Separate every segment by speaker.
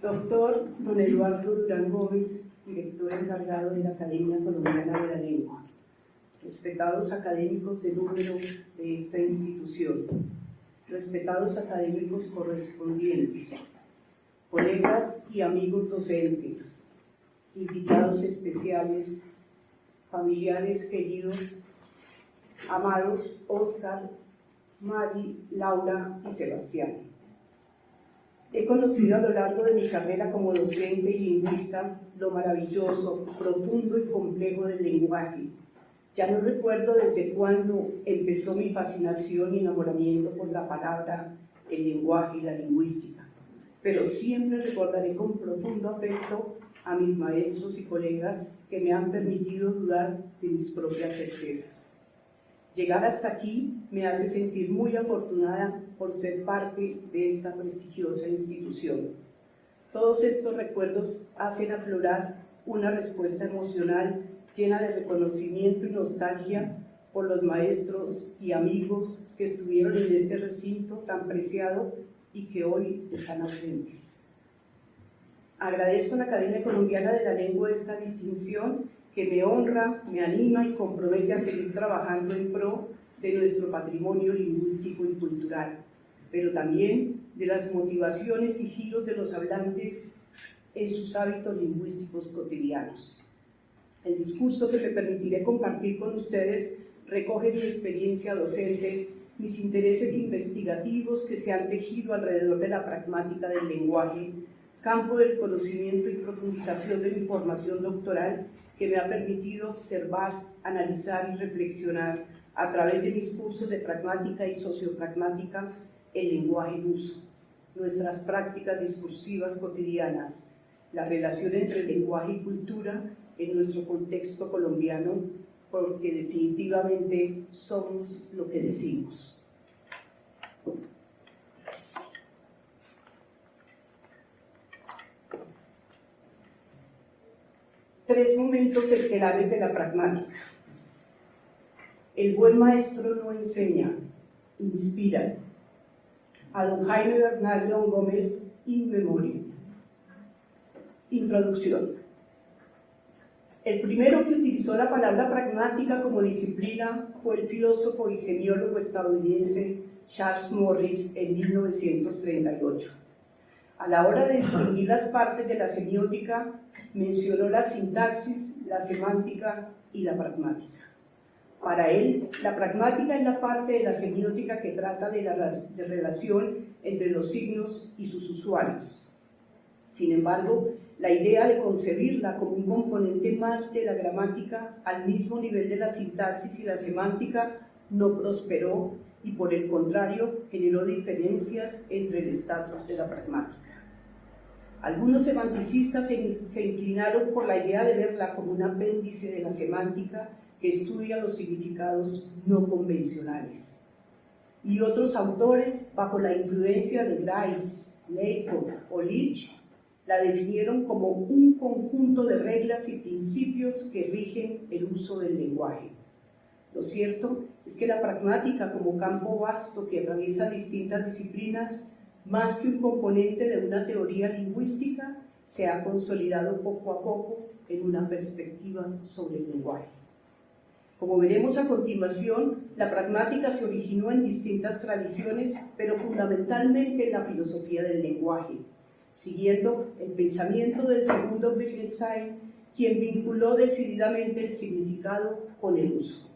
Speaker 1: Doctor don Eduardo Durán Gómez, director encargado de la Academia Colombiana de la Lengua, respetados académicos de número de esta institución, respetados académicos correspondientes, colegas y amigos docentes, invitados especiales, familiares queridos, amados Oscar, Mari, Laura y Sebastián. He conocido a lo largo de mi carrera como docente y lingüista lo maravilloso, profundo y complejo del lenguaje. Ya no recuerdo desde cuándo empezó mi fascinación y enamoramiento por la palabra, el lenguaje y la lingüística, pero siempre recordaré con profundo afecto a mis maestros y colegas que me han permitido dudar de mis propias certezas. Llegar hasta aquí me hace sentir muy afortunada por ser parte de esta prestigiosa institución. Todos estos recuerdos hacen aflorar una respuesta emocional llena de reconocimiento y nostalgia por los maestros y amigos que estuvieron en este recinto tan preciado y que hoy están ausentes. Agradezco a la Academia Colombiana de la Lengua esta distinción que me honra, me anima y compromete a seguir trabajando en pro de nuestro patrimonio lingüístico y cultural, pero también de las motivaciones y giros de los hablantes en sus hábitos lingüísticos cotidianos. El discurso que me permitiré compartir con ustedes recoge mi experiencia docente, mis intereses investigativos que se han tejido alrededor de la pragmática del lenguaje, campo del conocimiento y profundización de mi formación doctoral que me ha permitido observar, analizar y reflexionar a través de mis cursos de pragmática y sociopragmática el lenguaje en uso, nuestras prácticas discursivas cotidianas, la relación entre lenguaje y cultura en nuestro contexto colombiano, porque definitivamente somos lo que decimos. Tres momentos estelares de la pragmática. El buen maestro no enseña, inspira. A don Jaime Bernal León Gómez, in memoriam. Introducción. El primero que utilizó la palabra pragmática como disciplina fue el filósofo y semiólogo estadounidense Charles Morris en 1938. A la hora de distinguir las partes de la semiótica, mencionó la sintaxis, la semántica y la pragmática. Para él, la pragmática es la parte de la semiótica que trata de la relación entre los signos y sus usuarios. Sin embargo, la idea de concebirla como un componente más de la gramática al mismo nivel de la sintaxis y la semántica no prosperó y por el contrario generó diferencias entre el estatus de la pragmática. Algunos semanticistas se inclinaron por la idea de verla como un apéndice de la semántica que estudia los significados no convencionales. Y otros autores, bajo la influencia de Grice, Lakoff o Leach, la definieron como un conjunto de reglas y principios que rigen el uso del lenguaje. Lo cierto es que la pragmática, como campo vasto que atraviesa distintas disciplinas, más que un componente de una teoría lingüística, se ha consolidado poco a poco en una perspectiva sobre el lenguaje. Como veremos a continuación, la pragmática se originó en distintas tradiciones, pero fundamentalmente en la filosofía del lenguaje, siguiendo el pensamiento del segundo Wittgenstein, quien vinculó decididamente el significado con el uso.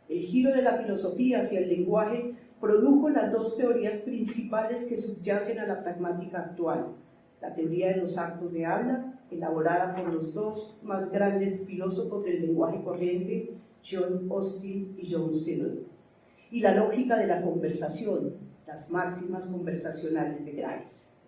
Speaker 1: El giro de la filosofía hacia el lenguaje produjo las dos teorías principales que subyacen a la pragmática actual: la teoría de los actos de habla, elaborada por los dos más grandes filósofos del lenguaje corriente, John Austin y John Searle, y la lógica de la conversación, las máximas conversacionales de Grice.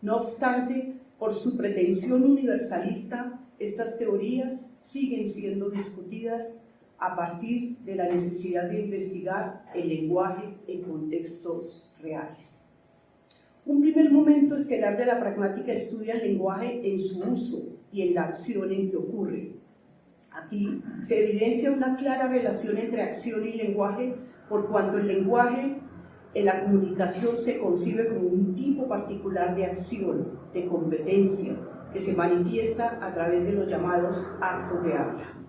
Speaker 1: No obstante, por su pretensión universalista, estas teorías siguen siendo discutidas a partir de la necesidad de investigar el lenguaje en contextos reales. Un primer momento estelar de la pragmática estudia el lenguaje en su uso y en la acción en que ocurre. Aquí se evidencia una clara relación entre acción y lenguaje, por cuanto el lenguaje En la comunicación se concibe como un tipo particular de acción, de competencia, que se manifiesta a través de los llamados actos de habla.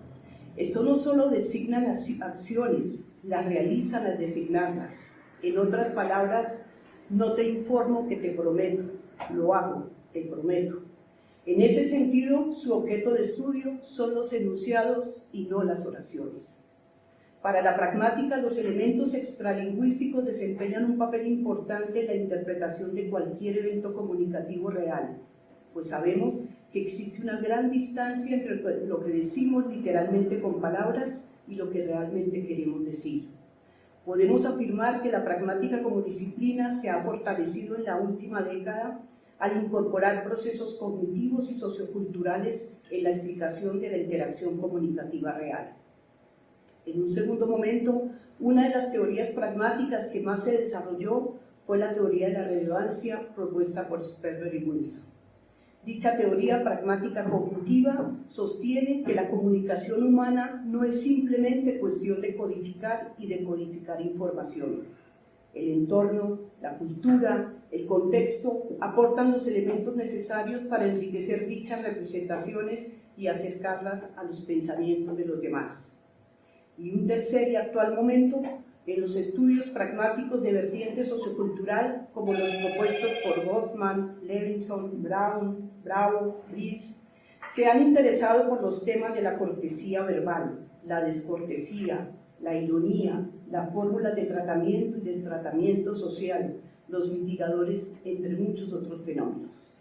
Speaker 1: Esto no solo designa las acciones, las realizan al designarlas. En otras palabras, no te informo que te prometo, lo hago, te prometo. En ese sentido, su objeto de estudio son los enunciados y no las oraciones. Para la pragmática, los elementos extralingüísticos desempeñan un papel importante en la interpretación de cualquier evento comunicativo real, pues sabemos que existe una gran distancia entre lo que decimos literalmente con palabras y lo que realmente queremos decir. Podemos afirmar que la pragmática como disciplina se ha fortalecido en la última década al incorporar procesos cognitivos y socioculturales en la explicación de la interacción comunicativa real. En un segundo momento, una de las teorías pragmáticas que más se desarrolló fue la teoría de la relevancia propuesta por Sperber y Wilson. Dicha teoría pragmática cognitiva sostiene que la comunicación humana no es simplemente cuestión de codificar y decodificar información. El entorno, la cultura, el contexto aportan los elementos necesarios para enriquecer dichas representaciones y acercarlas a los pensamientos de los demás. Y un tercer y actual momento en los estudios pragmáticos de vertiente sociocultural, como los propuestos por Goffman, Levinson, Brown, Bravo, Brice, se han interesado por los temas de la cortesía verbal, la descortesía, la ironía, las fórmulas de tratamiento y destratamiento social, los mitigadores, entre muchos otros fenómenos.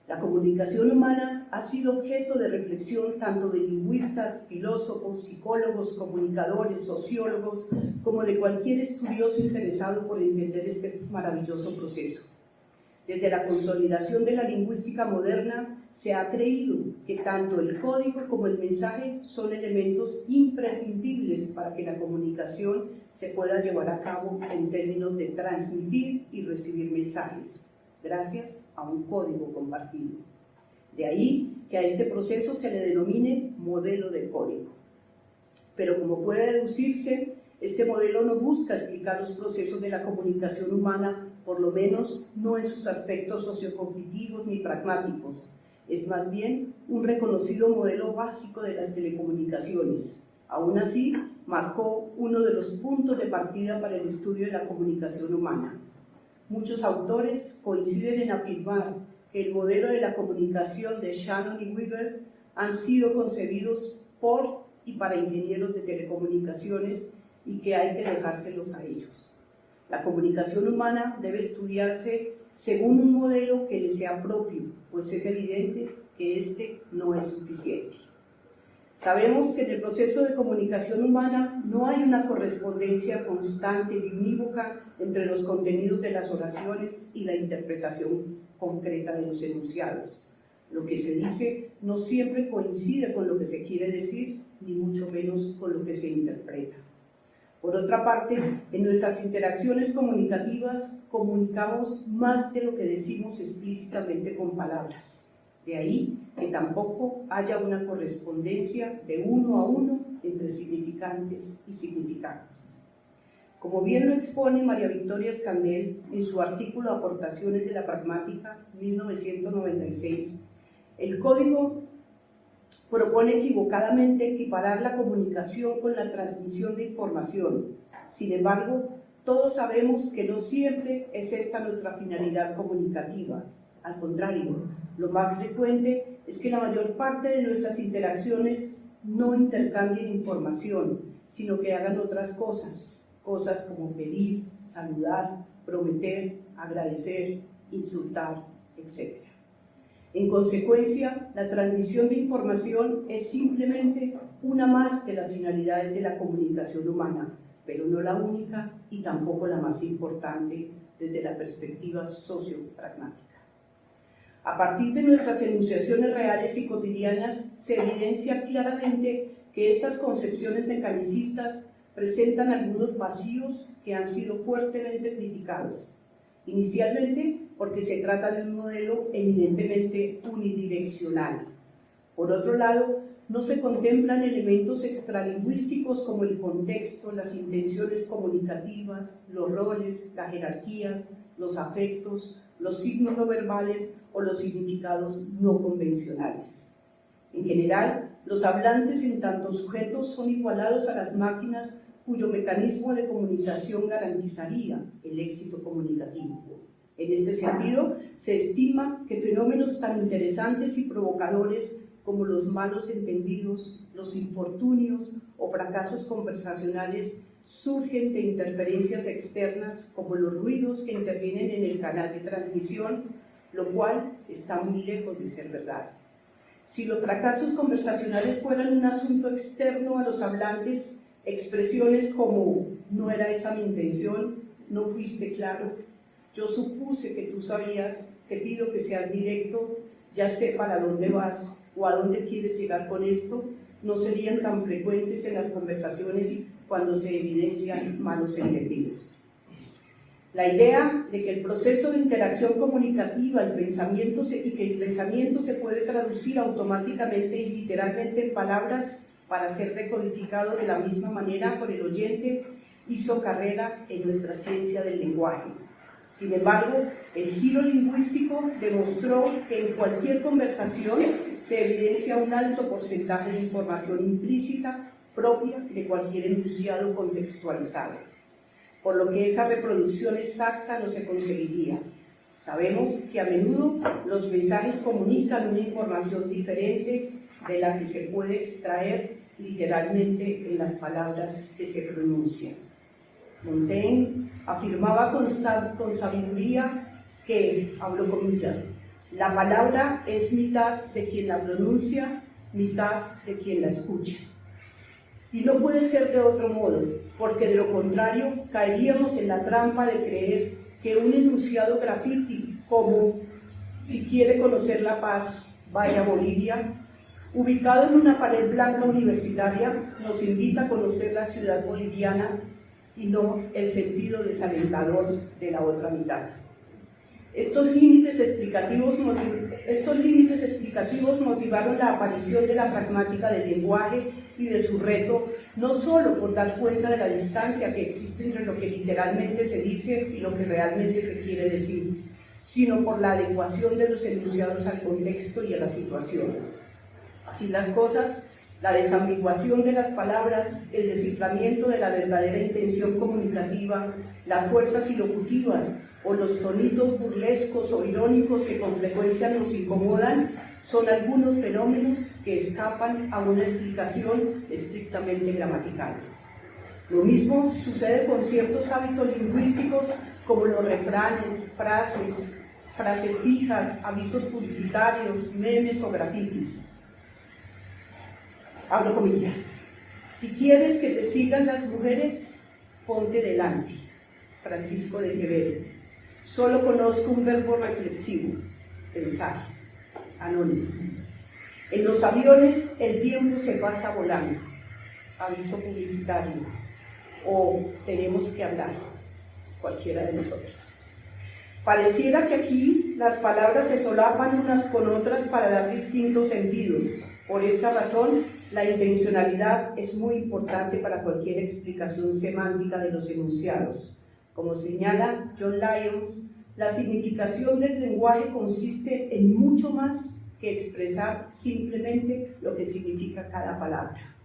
Speaker 1: La comunicación humana ha sido objeto de reflexión tanto de lingüistas, filósofos, psicólogos, comunicadores, sociólogos, como de cualquier estudioso interesado por entender este maravilloso proceso. Desde la consolidación de la lingüística moderna, se ha creído que tanto el código como el mensaje son elementos imprescindibles para que la comunicación se pueda llevar a cabo en términos de transmitir y recibir mensajes, gracias a un código compartido. De ahí que a este proceso se le denomine modelo de código. Pero como puede deducirse, este modelo no busca explicar los procesos de la comunicación humana, por lo menos no en sus aspectos sociocognitivos ni pragmáticos. Es más bien un reconocido modelo básico de las telecomunicaciones. Aún así, marcó uno de los puntos de partida para el estudio de la comunicación humana. Muchos autores coinciden en afirmar que el modelo de la comunicación de Shannon y Weaver han sido concebidos por y para ingenieros de telecomunicaciones y que hay que dejárselos a ellos. La comunicación humana debe estudiarse según un modelo que le sea propio, pues es evidente que este no es suficiente. Sabemos que en el proceso de comunicación humana no hay una correspondencia constante y unívoca entre los contenidos de las oraciones y la interpretación concreta de los enunciados. Lo que se dice no siempre coincide con lo que se quiere decir, ni mucho menos con lo que se interpreta. Por otra parte, en nuestras interacciones comunicativas comunicamos más de lo que decimos explícitamente con palabras. De ahí que tampoco haya una correspondencia de uno a uno entre significantes y significados. Como bien lo expone María Victoria Escandel en su artículo Aportaciones de la Pragmática, 1996, el código propone equivocadamente equiparar la comunicación con la transmisión de información. Sin embargo, todos sabemos que no siempre es esta nuestra finalidad comunicativa. Al contrario, lo más frecuente es que la mayor parte de nuestras interacciones no intercambien información, sino que hagan otras cosas como pedir, saludar, prometer, agradecer, insultar, etc. En consecuencia, la transmisión de información es simplemente una más de las finalidades de la comunicación humana, pero no la única y tampoco la más importante desde la perspectiva sociopragmática. A partir de nuestras enunciaciones reales y cotidianas, se evidencia claramente que estas concepciones mecanicistas presentan algunos vacíos que han sido fuertemente criticados. Inicialmente, porque se trata de un modelo eminentemente unidireccional. Por otro lado, no se contemplan elementos extralingüísticos como el contexto, las intenciones comunicativas, los roles, las jerarquías, los afectos, los signos no verbales o los significados no convencionales. En general, los hablantes en tanto sujetos son igualados a las máquinas cuyo mecanismo de comunicación garantizaría el éxito comunicativo. En este sentido, se estima que fenómenos tan interesantes y provocadores como los malos entendidos, los infortunios o fracasos conversacionales surgen de interferencias externas como los ruidos que intervienen en el canal de transmisión, lo cual está muy lejos de ser verdad. Si los fracasos conversacionales fueran un asunto externo a los hablantes, expresiones como "no era esa mi intención", "no fuiste claro", "yo supuse que tú sabías", "te pido que seas directo", "ya sé para dónde vas" o "a dónde quieres llegar con esto", no serían tan frecuentes en las conversaciones cuando se evidencian malos entendidos. La idea de que el proceso de interacción comunicativa y que el pensamiento se puede traducir automáticamente y literalmente en palabras para ser decodificado de la misma manera por el oyente hizo carrera en nuestra ciencia del lenguaje. Sin embargo, el giro lingüístico demostró que en cualquier conversación se evidencia un alto porcentaje de información implícita propia de cualquier enunciado contextualizado, por lo que esa reproducción exacta no se conseguiría. Sabemos que a menudo los mensajes comunican una información diferente de la que se puede extraer literalmente en las palabras que se pronuncian. Montaigne afirmaba con sabiduría que, abro comillas, la palabra es mitad de quien la pronuncia, mitad de quien la escucha. Y no puede ser de otro modo, porque de lo contrario caeríamos en la trampa de creer que un enunciado graffiti como "si quiere conocer la paz, vaya a Bolivia", ubicado en una pared blanca universitaria, nos invita a conocer la ciudad boliviana y no el sentido desalentador de la otra mitad. Estos límites explicativos motivaron la aparición de la pragmática del lenguaje y de su reto, no solo por dar cuenta de la distancia que existe entre lo que literalmente se dice y lo que realmente se quiere decir, sino por la adecuación de los enunciados al contexto y a la situación. Así las cosas, la desambiguación de las palabras, el desciframiento de la verdadera intención comunicativa, las fuerzas ilocutivas o los tonitos burlescos o irónicos que con frecuencia nos incomodan, son algunos fenómenos que escapan a una explicación estrictamente gramatical. Lo mismo sucede con ciertos hábitos lingüísticos como los refranes, frases fijas, avisos publicitarios, memes o grafitis. Abro comillas. "Si quieres que te sigan las mujeres, ponte delante". Francisco de Quevedo. "Solo conozco un verbo reflexivo, pensar". Anónimo. "En los aviones el tiempo se pasa volando". Aviso publicitario. O "tenemos que hablar", cualquiera de nosotros. Pareciera que aquí las palabras se solapan unas con otras para dar distintos sentidos. Por esta razón, la intencionalidad es muy importante para cualquier explicación semántica de los enunciados. Como señala John Lyons, la significación del lenguaje consiste en mucho más que expresar simplemente lo que significa cada palabra.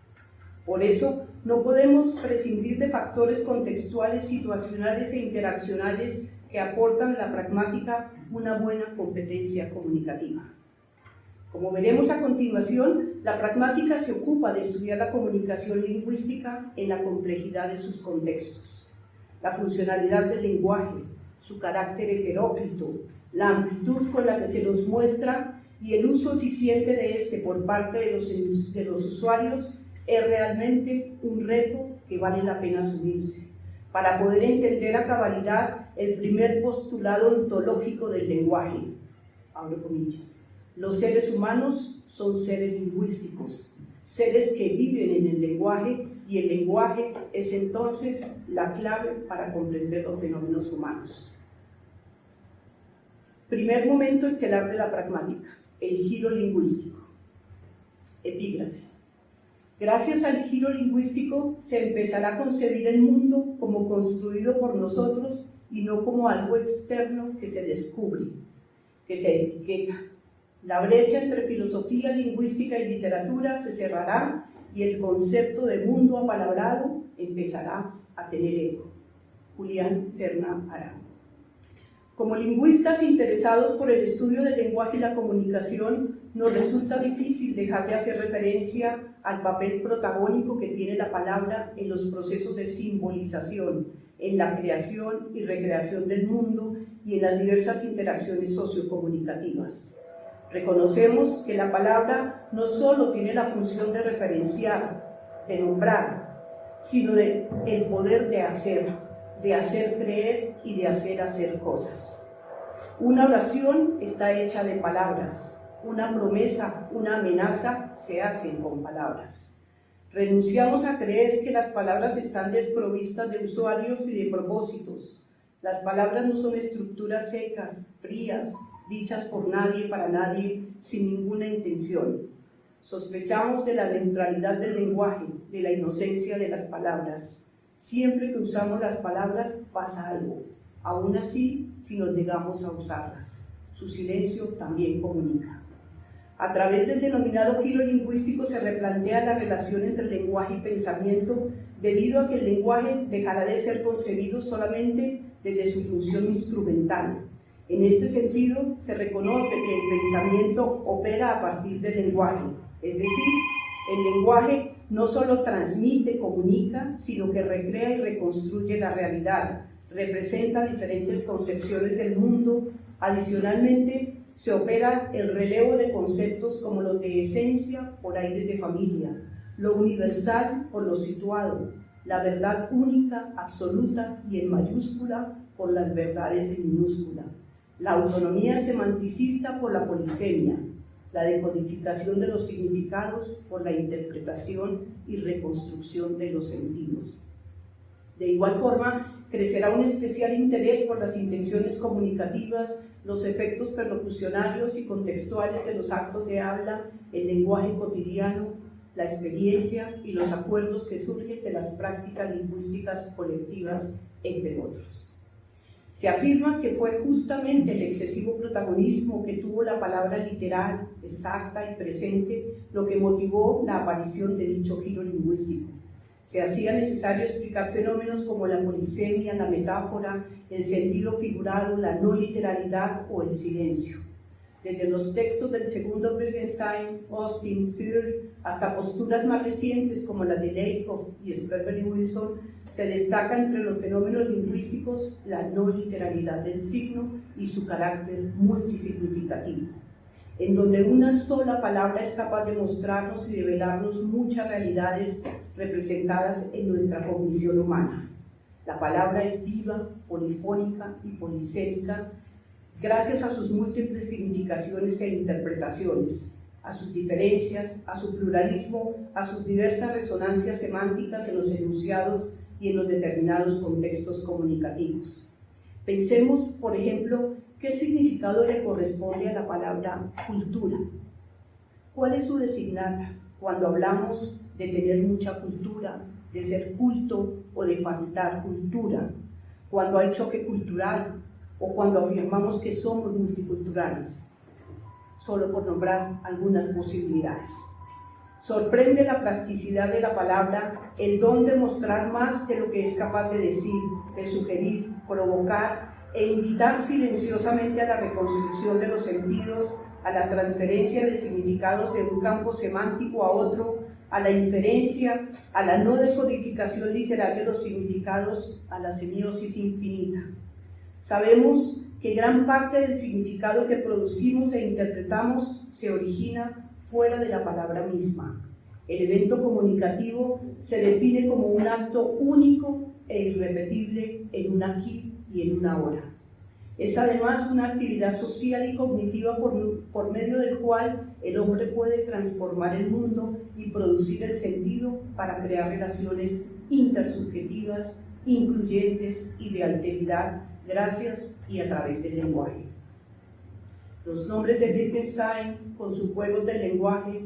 Speaker 1: Por eso, no podemos prescindir de factores contextuales, situacionales e interaccionales que aportan a la pragmática una buena competencia comunicativa. Como veremos a continuación, la pragmática se ocupa de estudiar la comunicación lingüística en la complejidad de sus contextos, la funcionalidad del lenguaje, su carácter heteróclito, la amplitud con la que se nos muestra y el uso eficiente de este por parte de los usuarios es realmente un reto que vale la pena asumirse, para poder entender a cabalidad el primer postulado ontológico del lenguaje. Abro comillas. Los seres humanos son seres lingüísticos, seres que viven en el lenguaje, y el lenguaje es entonces la clave para comprender los fenómenos humanos. Primer momento estelar de la pragmática, el giro lingüístico. Epígrafe. Gracias al giro lingüístico se empezará a concebir el mundo como construido por nosotros y no como algo externo que se descubre, que se etiqueta. La brecha entre filosofía, lingüística y literatura se cerrará y el concepto de mundo apalabrado empezará a tener eco. Julián Serna Arango. Como lingüistas interesados por el estudio del lenguaje y la comunicación, nos resulta difícil dejar de hacer referencia al papel protagónico que tiene la palabra en los procesos de simbolización, en la creación y recreación del mundo y en las diversas interacciones sociocomunicativas. Reconocemos que la palabra no solo tiene la función de referenciar, de nombrar, sino el poder de hacer creer y de hacer cosas. Una oración está hecha de palabras, una promesa, una amenaza se hacen con palabras. Renunciamos a creer que las palabras están desprovistas de usuarios y de propósitos. Las palabras no son estructuras secas, frías, dichas por nadie, para nadie, sin ninguna intención. Sospechamos de la neutralidad del lenguaje, de la inocencia de las palabras. Siempre que usamos las palabras pasa algo, aún así si nos negamos a usarlas. Su silencio también comunica. A través del denominado giro lingüístico se replantea la relación entre lenguaje y pensamiento, debido a que el lenguaje dejará de ser concebido solamente desde su función instrumental. En este sentido, se reconoce que el pensamiento opera a partir del lenguaje, es decir, el lenguaje no solo transmite, comunica, sino que recrea y reconstruye la realidad, representa diferentes concepciones del mundo. Adicionalmente, se opera el relevo de conceptos como los de esencia por aires de familia, lo universal por lo situado, la verdad única, absoluta y en mayúscula por las verdades en minúscula, la autonomía semanticista por la polisemia, la decodificación de los significados por la interpretación y reconstrucción de los sentidos. De igual forma, crecerá un especial interés por las intenciones comunicativas, los efectos perlocucionarios y contextuales de los actos de habla, el lenguaje cotidiano, la experiencia y los acuerdos que surgen de las prácticas lingüísticas colectivas, entre otros. Se afirma que fue justamente el excesivo protagonismo que tuvo la palabra literal, exacta y presente lo que motivó la aparición de dicho giro lingüístico. Se hacía necesario explicar fenómenos como la polisemia, la metáfora, el sentido figurado, la no literalidad o el silencio. Desde los textos del segundo Wittgenstein, Austin, Searle, hasta posturas más recientes como la de Lakoff y Sperber y Wilson, se destaca entre los fenómenos lingüísticos la no literalidad del signo y su carácter multisignificativo, en donde una sola palabra es capaz de mostrarnos y develarnos muchas realidades representadas en nuestra cognición humana. La palabra es viva, polifónica y polisémica, gracias a sus múltiples significaciones e interpretaciones, a sus diferencias, a su pluralismo, a sus diversas resonancias semánticas en los enunciados y en los determinados contextos comunicativos. Pensemos, por ejemplo, ¿qué significado le corresponde a la palabra cultura? ¿Cuál es su designata cuando hablamos de tener mucha cultura, de ser culto o de faltar cultura? Cuando hay choque cultural o cuando afirmamos que somos multiculturales, solo por nombrar algunas posibilidades. Sorprende la plasticidad de la palabra, el don de mostrar más de lo que es capaz de decir, de sugerir, provocar e invitar silenciosamente a la reconstrucción de los sentidos, a la transferencia de significados de un campo semántico a otro, a la inferencia, a la no decodificación literal de los significados, a la semiosis infinita. Sabemos que gran parte del significado que producimos e interpretamos se origina fuera de la palabra misma. El evento comunicativo se define como un acto único e irrepetible en un aquí y en una ahora. Es además una actividad social y cognitiva por medio del cual el hombre puede transformar el mundo y producir el sentido para crear relaciones intersubjetivas, incluyentes y de alteridad, gracias y a través del lenguaje. Los nombres de Wittgenstein, con sus juegos del lenguaje,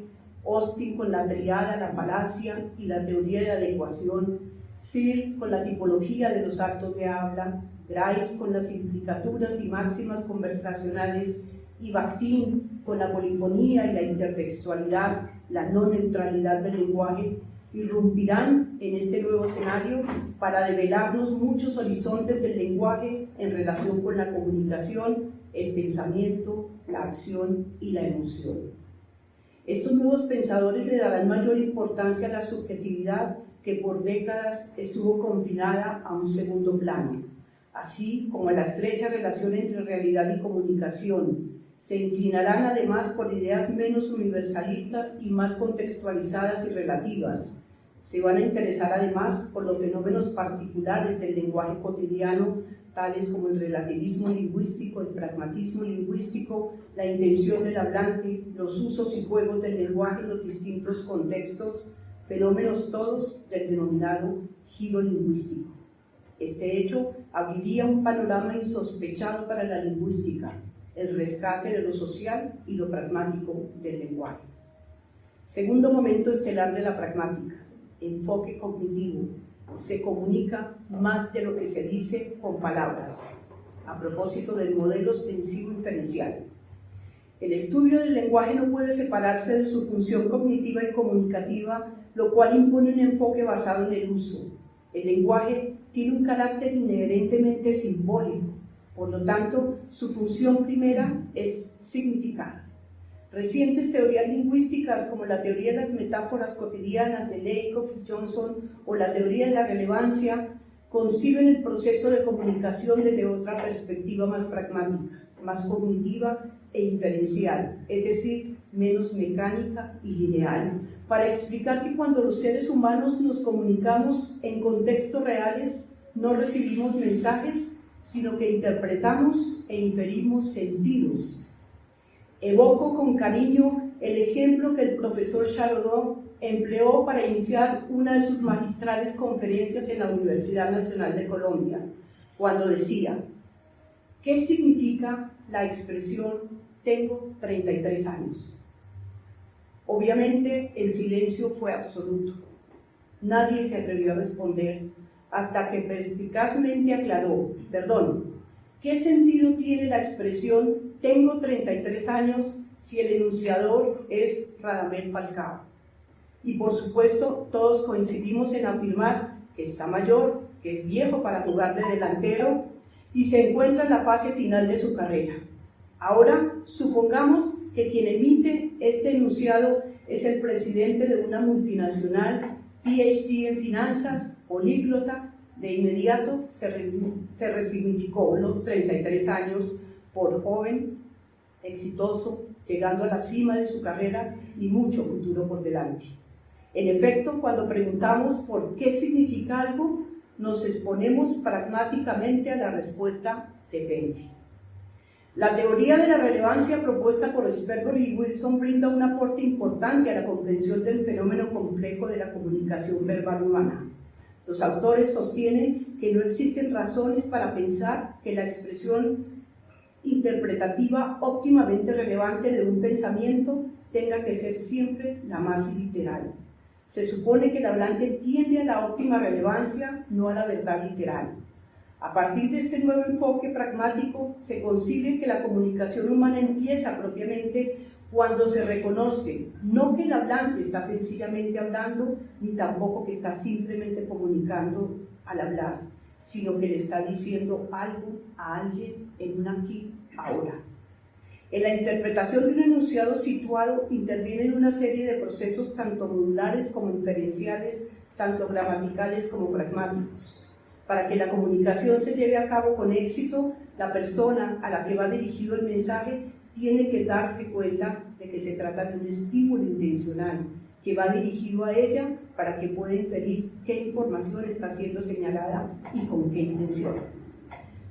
Speaker 1: Austin con la triada, la falacia y la teoría de adecuación, Searle con la tipología de los actos de habla, Grice con las implicaturas y máximas conversacionales y Bakhtin con la polifonía y la intertextualidad, la no neutralidad del lenguaje, irrumpirán en este nuevo escenario para develarnos muchos horizontes del lenguaje en relación con la comunicación, el pensamiento, la acción y la emoción. Estos nuevos pensadores le darán mayor importancia a la subjetividad que por décadas estuvo confinada a un segundo plano, así como a la estrecha relación entre realidad y comunicación. Se inclinarán además por ideas menos universalistas y más contextualizadas y relativas. Se van a interesar además por los fenómenos particulares del lenguaje cotidiano, tales como el relativismo lingüístico, el pragmatismo lingüístico, la intención del hablante, los usos y juegos del lenguaje en los distintos contextos, fenómenos todos del denominado giro lingüístico. Este hecho abriría un panorama insospechado para la lingüística, el rescate de lo social y lo pragmático del lenguaje. Segundo momento estelar de la pragmática, enfoque cognitivo. Se comunica más de lo que se dice con palabras, a propósito del modelo ostensivo inferencial. El estudio del lenguaje no puede separarse de su función cognitiva y comunicativa, lo cual impone un enfoque basado en el uso. El lenguaje tiene un carácter inherentemente simbólico, por lo tanto, su función primera es significar. Recientes teorías lingüísticas como la teoría de las metáforas cotidianas de Lakoff y Johnson o la teoría de la relevancia conciben el proceso de comunicación desde otra perspectiva más pragmática, más cognitiva e inferencial, es decir, menos mecánica y lineal, para explicar que cuando los seres humanos nos comunicamos en contextos reales no recibimos mensajes, sino que interpretamos e inferimos sentidos. Evoco con cariño el ejemplo que el profesor Charodon empleó para iniciar una de sus magistrales conferencias en la Universidad Nacional de Colombia, cuando decía: ¿qué significa la expresión tengo 33 años? Obviamente el silencio fue absoluto. Nadie se atrevió a responder hasta que perspicazmente aclaró: perdón, ¿qué sentido tiene la expresión tengo 33 años si el enunciador es Radamel Falcao? Y por supuesto todos coincidimos en afirmar que está mayor, que es viejo para jugar de delantero y se encuentra en la fase final de su carrera. Ahora supongamos que quien emite este enunciado es el presidente de una multinacional, PhD en finanzas, políglota. De inmediato se resignificó los 33 años por joven, exitoso, llegando a la cima de su carrera y mucho futuro por delante. En efecto, cuando preguntamos por qué significa algo, nos exponemos pragmáticamente a la respuesta depende. La teoría de la relevancia propuesta por Sperber y Wilson brinda un aporte importante a la comprensión del fenómeno complejo de la comunicación verbal humana. Los autores sostienen que no existen razones para pensar que la expresión interpretativa óptimamente relevante de un pensamiento tenga que ser siempre la más literal. Se supone que el hablante tiende a la óptima relevancia, no a la verdad literal. A partir de este nuevo enfoque pragmático, se concibe que la comunicación humana empieza propiamente cuando se reconoce no que el hablante está sencillamente hablando, ni tampoco que está simplemente comunicando al hablar, sino que le está diciendo algo a alguien en un aquí, ahora. En la interpretación de un enunciado situado intervienen una serie de procesos tanto modulares como inferenciales, tanto gramaticales como pragmáticos. Para que la comunicación se lleve a cabo con éxito, la persona a la que va dirigido el mensaje tiene que darse cuenta de que se trata de un estímulo intencional que va dirigido a ella para que pueda inferir qué información está siendo señalada y con qué intención.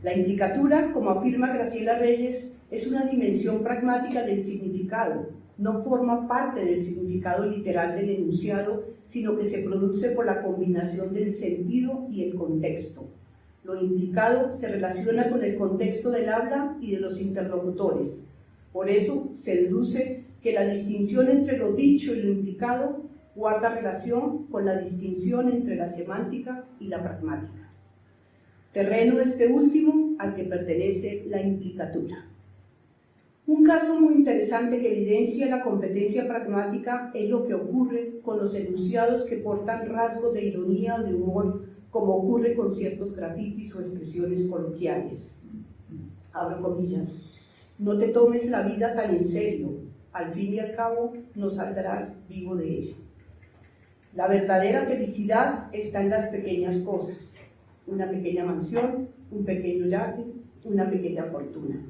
Speaker 1: La implicatura, como afirma Graciela Reyes, es una dimensión pragmática del significado. No forma parte del significado literal del enunciado, sino que se produce por la combinación del sentido y el contexto. Lo implicado se relaciona con el contexto del habla y de los interlocutores. Por eso se deduce que la distinción entre lo dicho y lo implicado significado guarda relación con la distinción entre la semántica y la pragmática. Terreno este último al que pertenece la implicatura. Un caso muy interesante que evidencia la competencia pragmática es lo que ocurre con los enunciados que portan rasgos de ironía o de humor, como ocurre con ciertos grafitis o expresiones coloquiales. Abro comillas. No te tomes la vida tan en serio, al fin y al cabo no saldrás vivo de ella. La verdadera felicidad está en las pequeñas cosas, una pequeña mansión, un pequeño yate, una pequeña fortuna.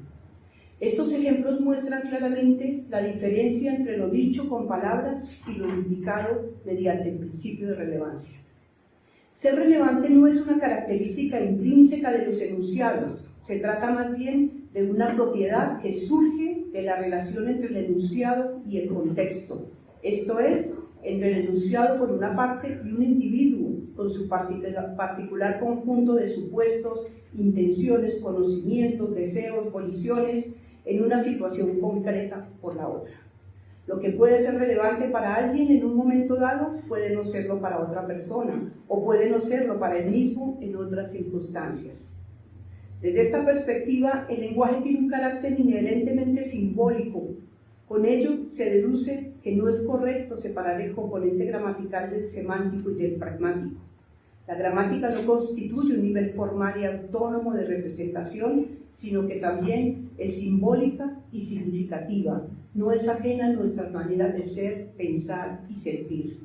Speaker 1: Estos ejemplos muestran claramente la diferencia entre lo dicho con palabras y lo indicado mediante el principio de relevancia. Ser relevante no es una característica intrínseca de los enunciados, se trata más bien de una propiedad que surge de la relación entre el enunciado y el contexto, esto es, entre el enunciado por una parte y un individuo con su particular conjunto de supuestos, intenciones, conocimientos, deseos, voliciones, en una situación concreta por la otra. Lo que puede ser relevante para alguien en un momento dado puede no serlo para otra persona o puede no serlo para él mismo en otras circunstancias. Desde esta perspectiva, el lenguaje tiene un carácter inherentemente simbólico. Con ello se deduce que no es correcto separar el componente gramatical del semántico y del pragmático. La gramática no constituye un nivel formal y autónomo de representación, sino que también es simbólica y significativa, no es ajena a nuestras maneras de ser, pensar y sentir.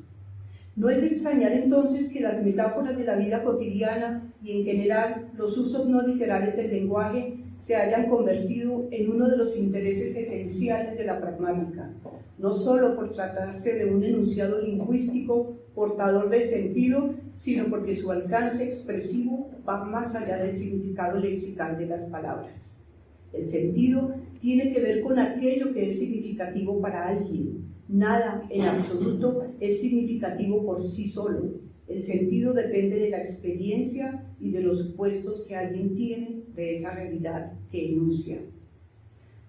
Speaker 1: No es de extrañar entonces que las metáforas de la vida cotidiana y en general los usos no literales del lenguaje se hayan convertido en uno de los intereses esenciales de la pragmática, no solo por tratarse de un enunciado lingüístico portador de sentido, sino porque su alcance expresivo va más allá del significado lexical de las palabras. El sentido tiene que ver con aquello que es significativo para alguien. Nada en absoluto es significativo por sí solo. El sentido depende de la experiencia y de los supuestos que alguien tiene de esa realidad que enuncia.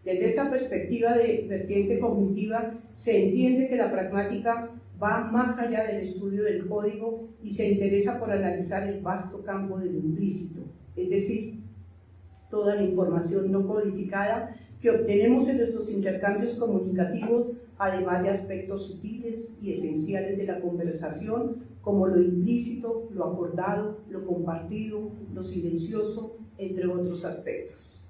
Speaker 1: Desde esta perspectiva de vertiente cognitiva, se entiende que la pragmática va más allá del estudio del código y se interesa por analizar el vasto campo de lo implícito, es decir, toda la información no codificada que obtenemos en nuestros intercambios comunicativos, además de aspectos sutiles y esenciales de la conversación, como lo implícito, lo acordado, lo compartido, lo silencioso, entre otros aspectos.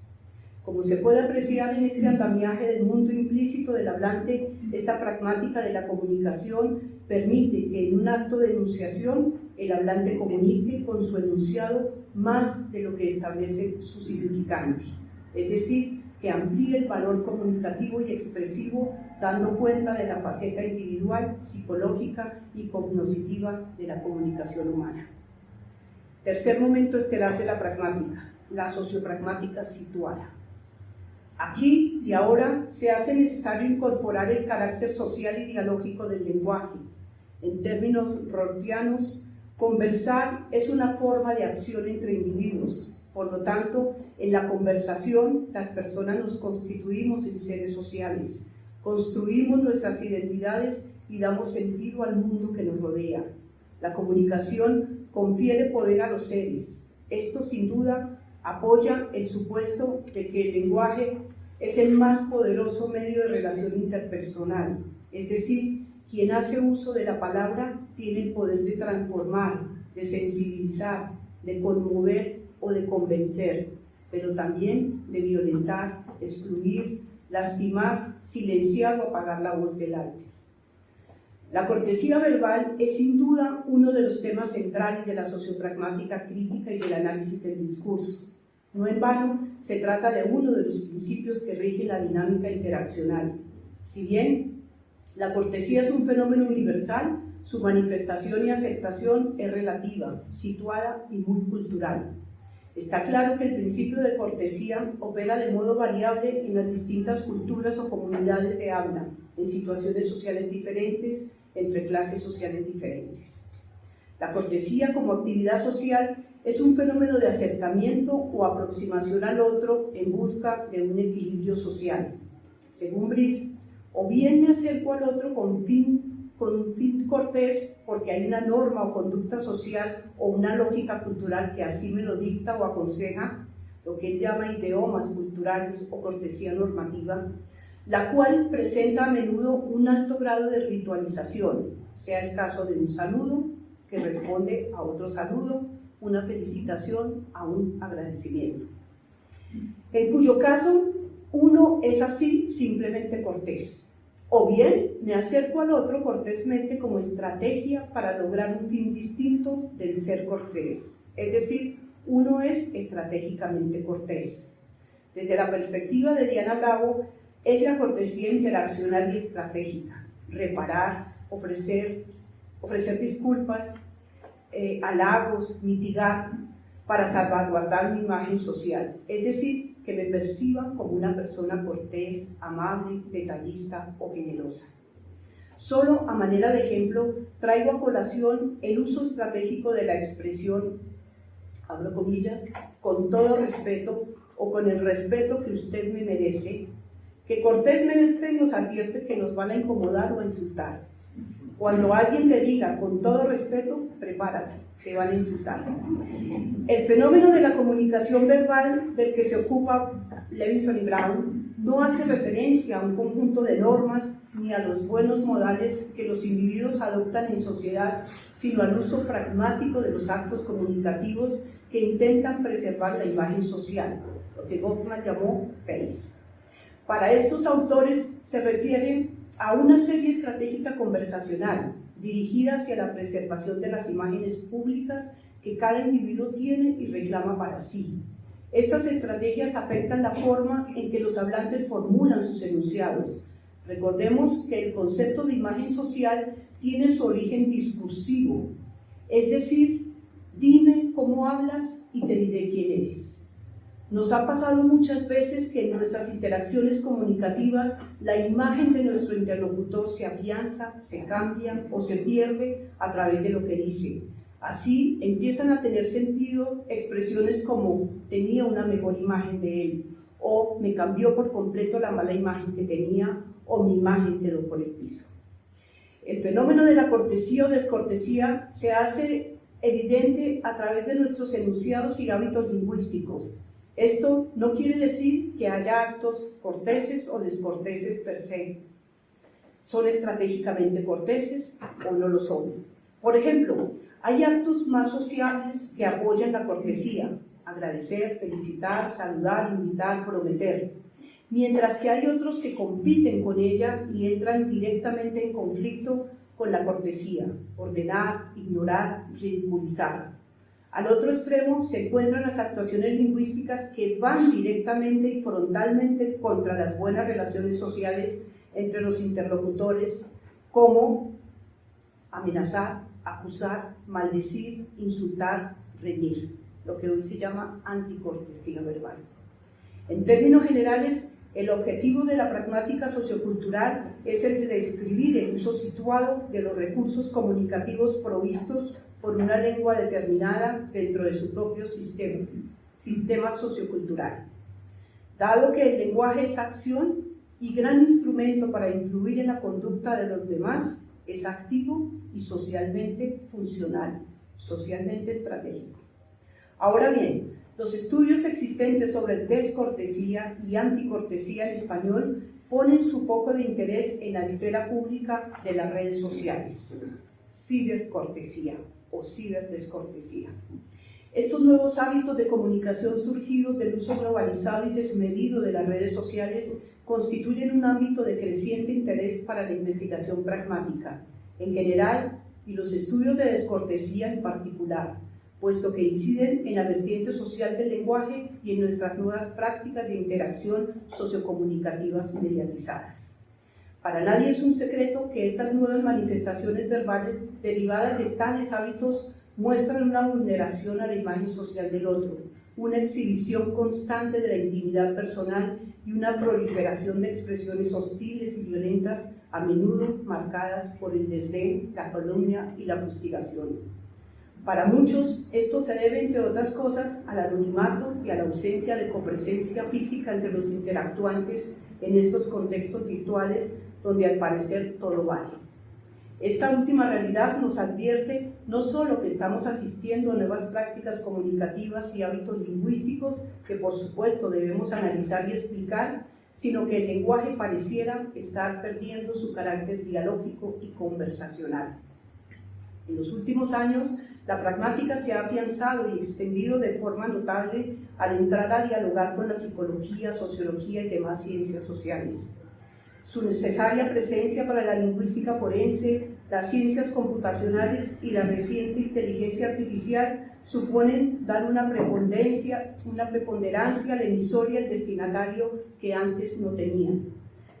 Speaker 1: Como se puede apreciar en este andamiaje del mundo implícito del hablante, esta pragmática de la comunicación permite que en un acto de enunciación el hablante comunique con su enunciado más de lo que establece su significante, es decir, que amplíe el valor comunicativo y expresivo, dando cuenta de la faceta individual, psicológica y cognoscitiva de la comunicación humana. Tercer momento estelar de la pragmática, la sociopragmática situada. Aquí y ahora se hace necesario incorporar el carácter social y dialógico del lenguaje. En términos rortianos, conversar es una forma de acción entre individuos. Por lo tanto, en la conversación, las personas nos constituimos en seres sociales, construimos nuestras identidades y damos sentido al mundo que nos rodea. La comunicación confiere poder a los seres. Esto, sin duda, apoya el supuesto de que el lenguaje es el más poderoso medio de relación interpersonal, es decir, quien hace uso de la palabra tiene el poder de transformar, de sensibilizar, de conmover o de convencer, pero también de violentar, excluir, lastimar, silenciar o apagar la voz del alma. La cortesía verbal es sin duda uno de los temas centrales de la sociopragmática crítica y del análisis del discurso. No en vano, se trata de uno de los principios que rigen la dinámica interaccional. Si bien la cortesía es un fenómeno universal, su manifestación y aceptación es relativa, situada y muy cultural. Está claro que el principio de cortesía opera de modo variable en las distintas culturas o comunidades de habla, en situaciones sociales diferentes, entre clases sociales diferentes. La cortesía como actividad social es un fenómeno de acercamiento o aproximación al otro en busca de un equilibrio social. Según Brice, o bien me acerco al otro con fin con un fin cortés porque hay una norma o conducta social o una lógica cultural que así me lo dicta o aconseja, lo que él llama idiomas culturales o cortesía normativa, la cual presenta a menudo un alto grado de ritualización, sea el caso de un saludo que responde a otro saludo, una felicitación a un agradecimiento, en cuyo caso uno es así simplemente cortés, o bien me acerco al otro cortésmente como estrategia para lograr un fin distinto del ser cortés, es decir, uno es estratégicamente cortés. Desde la perspectiva de Diana Bravo, es la cortesía interaccional y estratégica, reparar, ofrecer disculpas, halagos, mitigar, para salvaguardar mi imagen social, es decir, que me perciban como una persona cortés, amable, detallista o generosa. Solo a manera de ejemplo, traigo a colación el uso estratégico de la expresión, abro comillas, con todo respeto o con el respeto que usted me merece, que cortésmente nos advierte que nos van a incomodar o a insultar. Cuando alguien te diga con todo respeto, prepárate, te van a insultar. El fenómeno de la comunicación verbal del que se ocupa Levinson y Brown no hace referencia a un conjunto de normas ni a los buenos modales que los individuos adoptan en sociedad, sino al uso pragmático de los actos comunicativos que intentan preservar la imagen social, lo que Goffman llamó face. Para estos autores se refiere a una serie estratégica conversacional dirigida hacia la preservación de las imágenes públicas que cada individuo tiene y reclama para sí. Estas estrategias afectan la forma en que los hablantes formulan sus enunciados. Recordemos que el concepto de imagen social tiene su origen discursivo, es decir, dime cómo hablas y te diré quién eres. Nos ha pasado muchas veces que en nuestras interacciones comunicativas la imagen de nuestro interlocutor se afianza, se cambia o se pierde a través de lo que dice. Así empiezan a tener sentido expresiones como tenía una mejor imagen de él, o me cambió por completo la mala imagen que tenía, o mi imagen quedó por el piso. El fenómeno de la cortesía o descortesía se hace evidente a través de nuestros enunciados y hábitos lingüísticos. Esto no quiere decir que haya actos corteses o descorteses per se. ¿Son estratégicamente corteses o no lo son? Por ejemplo, hay actos más sociables que apoyan la cortesía: agradecer, felicitar, saludar, invitar, prometer, mientras que hay otros que compiten con ella y entran directamente en conflicto con la cortesía: ordenar, ignorar, ridiculizar. Al otro extremo se encuentran las actuaciones lingüísticas que van directamente y frontalmente contra las buenas relaciones sociales entre los interlocutores, como amenazar, acusar, maldecir, insultar, reñir, lo que hoy se llama anticortesía verbal. En términos generales, el objetivo de la pragmática sociocultural es el de describir el uso situado de los recursos comunicativos provistos por una lengua determinada dentro de su propio sistema sociocultural. Dado que el lenguaje es acción y gran instrumento para influir en la conducta de los demás, es activo y socialmente funcional, socialmente estratégico. Ahora bien, los estudios existentes sobre descortesía y anticortesía en español ponen su foco de interés en la esfera pública de las redes sociales, cibercortesía o ciberdescortesía. Estos nuevos hábitos de comunicación surgidos del uso globalizado y desmedido de las redes sociales constituyen un ámbito de creciente interés para la investigación pragmática en general y los estudios de descortesía en particular, puesto que inciden en la vertiente social del lenguaje y en nuestras nuevas prácticas de interacción sociocomunicativas mediatizadas. Para nadie es un secreto que estas nuevas manifestaciones verbales derivadas de tales hábitos muestran una vulneración a la imagen social del otro, una exhibición constante de la intimidad personal y una proliferación de expresiones hostiles y violentas, a menudo marcadas por el desdén, la calumnia y la fustigación. Para muchos, esto se debe, entre otras cosas, al anonimato y a la ausencia de copresencia física entre los interactuantes en estos contextos virtuales donde al parecer todo vale. Esta última realidad nos advierte no solo que estamos asistiendo a nuevas prácticas comunicativas y hábitos lingüísticos que por supuesto debemos analizar y explicar, sino que el lenguaje pareciera estar perdiendo su carácter dialógico y conversacional. En los últimos años, la pragmática se ha afianzado y extendido de forma notable al entrar a dialogar con la psicología, sociología y demás ciencias sociales. Su necesaria presencia para la lingüística forense, las ciencias computacionales y la reciente inteligencia artificial suponen dar una preponderancia al emisor y al destinatario que antes no tenían.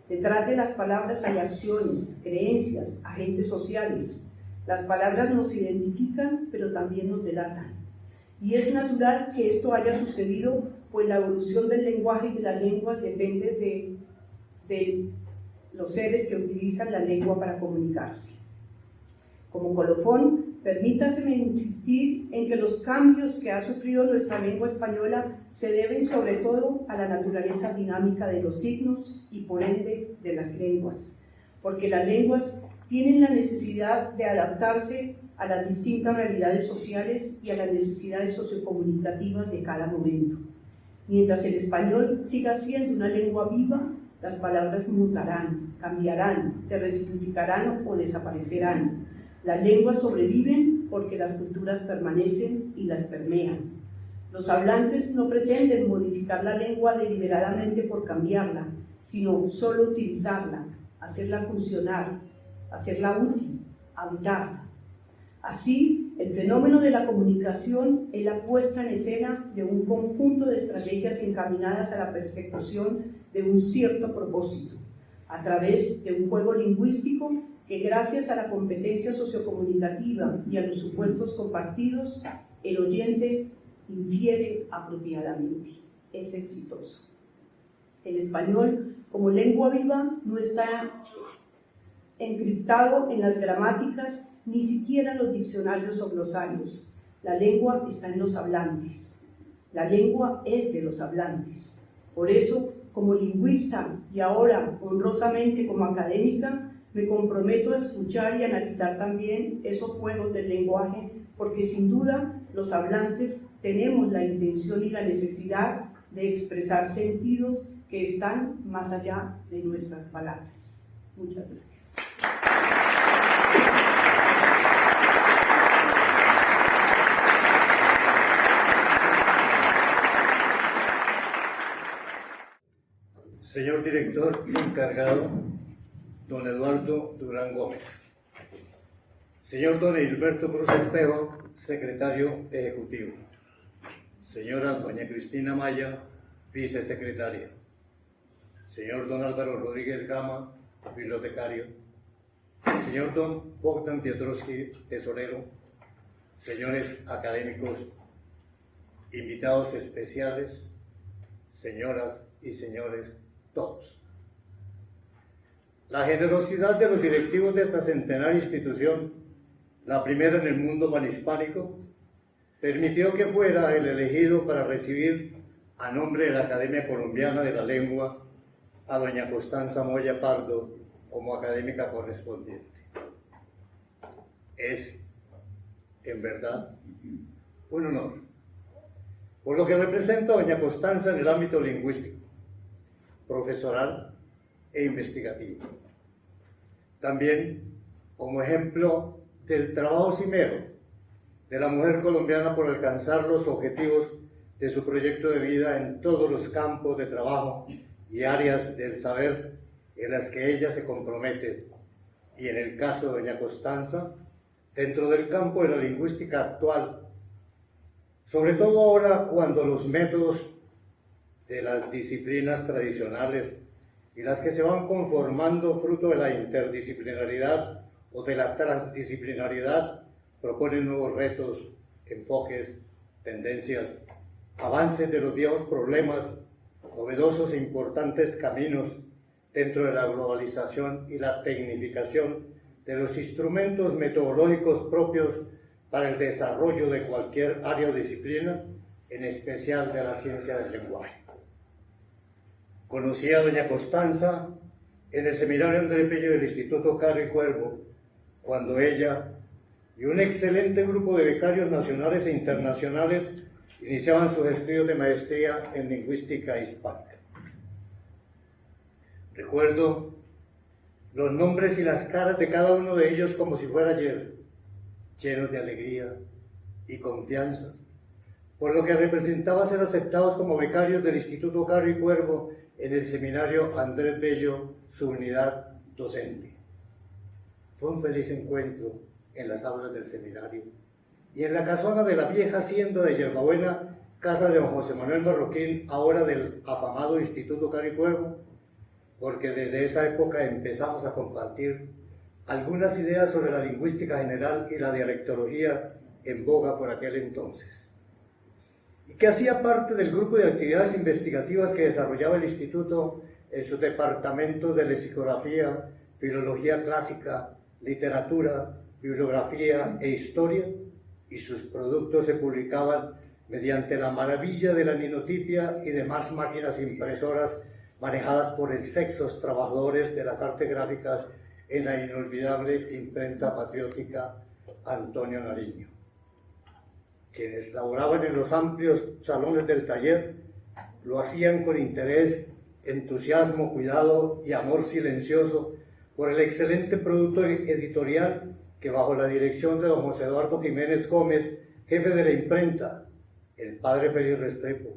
Speaker 1: Detrás de las palabras hay acciones, creencias, agentes sociales. Las palabras nos identifican, pero también nos delatan. Y es natural que esto haya sucedido, pues la evolución del lenguaje y de las lenguas depende de los seres que utilizan la lengua para comunicarse. Como colofón, permítaseme insistir en que los cambios que ha sufrido nuestra lengua española se deben sobre todo a la naturaleza dinámica de los signos y por ende de las lenguas, porque las lenguas tienen la necesidad de adaptarse a las distintas realidades sociales y a las necesidades sociocomunicativas de cada momento. Mientras el español siga siendo una lengua viva, las palabras mutarán, cambiarán, se resignificarán o desaparecerán. Las lenguas sobreviven porque las culturas permanecen y las permean. Los hablantes no pretenden modificar la lengua deliberadamente por cambiarla, sino solo utilizarla, hacerla funcionar, hacerla útil, habitarla. Así, el fenómeno de la comunicación es la puesta en escena de un conjunto de estrategias encaminadas a la persecución de un cierto propósito, a través de un juego lingüístico que gracias a la competencia sociocomunicativa y a los supuestos compartidos, el oyente infiere apropiadamente, es exitoso. El español, como lengua viva, no está encriptado en las gramáticas, ni siquiera en los diccionarios o glosarios. La lengua está en los hablantes. La lengua es de los hablantes. Por eso, como lingüista y ahora honrosamente como académica, me comprometo a escuchar y analizar también esos juegos del lenguaje, porque sin duda los hablantes tenemos la intención y la necesidad de expresar sentidos que están más allá de nuestras palabras. Muchas gracias.
Speaker 2: Señor director encargado, don Eduardo Durán Gómez. Señor don Hilberto Cruz Espejo, secretario ejecutivo. Señora doña Cristina Maya, vicesecretaria. Señor don Álvaro Rodríguez Gama, bibliotecario. Señor don Bogdan Piotrowski, tesorero. Señores académicos, invitados especiales, señoras y señores todos. La generosidad de los directivos de esta centenaria institución, la primera en el mundo panhispánico, permitió que fuera el elegido para recibir a nombre de la Academia Colombiana de la Lengua a doña Constanza Moya Pardo como académica correspondiente. Es, en verdad, un honor, por lo que representa a doña Constanza en el ámbito lingüístico, profesoral e investigativo. También como ejemplo del trabajo cimero de la mujer colombiana por alcanzar los objetivos de su proyecto de vida en todos los campos de trabajo y áreas del saber en las que ella se compromete, y en el caso de doña Constanza, dentro del campo de la lingüística actual, sobre todo ahora cuando los métodos de las disciplinas tradicionales y las que se van conformando fruto de la interdisciplinaridad o de la transdisciplinariedad proponen nuevos retos, enfoques, tendencias, avances de los viejos problemas, novedosos e importantes caminos dentro de la globalización y la tecnificación de los instrumentos metodológicos propios para el desarrollo de cualquier área o disciplina, en especial de la ciencia del lenguaje. Conocí a doña Constanza en el seminario André Bello del Instituto Caro y Cuervo, cuando ella y un excelente grupo de becarios nacionales e internacionales iniciaban sus estudios de maestría en lingüística hispánica. Recuerdo los nombres y las caras de cada uno de ellos como si fuera ayer, llenos de alegría y confianza, por lo que representaba ser aceptados como becarios del Instituto Caro y Cuervo en el seminario Andrés Bello, su unidad docente. Fue un feliz encuentro en las aulas del seminario y en la casona de la vieja hacienda de Yerbabuena, casa de don José Manuel Marroquín, ahora del afamado Instituto Caro y Cuervo, porque desde esa época empezamos a compartir algunas ideas sobre la lingüística general y la dialectología en boga por aquel entonces, y que hacía parte del grupo de actividades investigativas que desarrollaba el Instituto en sus departamentos de lexicografía, filología clásica, literatura, bibliografía e historia, y sus productos se publicaban mediante la maravilla de la ninotipia y demás máquinas impresoras manejadas por excelsos trabajadores de las artes gráficas en la inolvidable imprenta patriótica Antonio Nariño. Quienes laboraban en los amplios salones del taller lo hacían con interés, entusiasmo, cuidado y amor silencioso por el excelente producto editorial que, bajo la dirección de don José Eduardo Jiménez Gómez, jefe de la imprenta, el padre Félix Restrepo,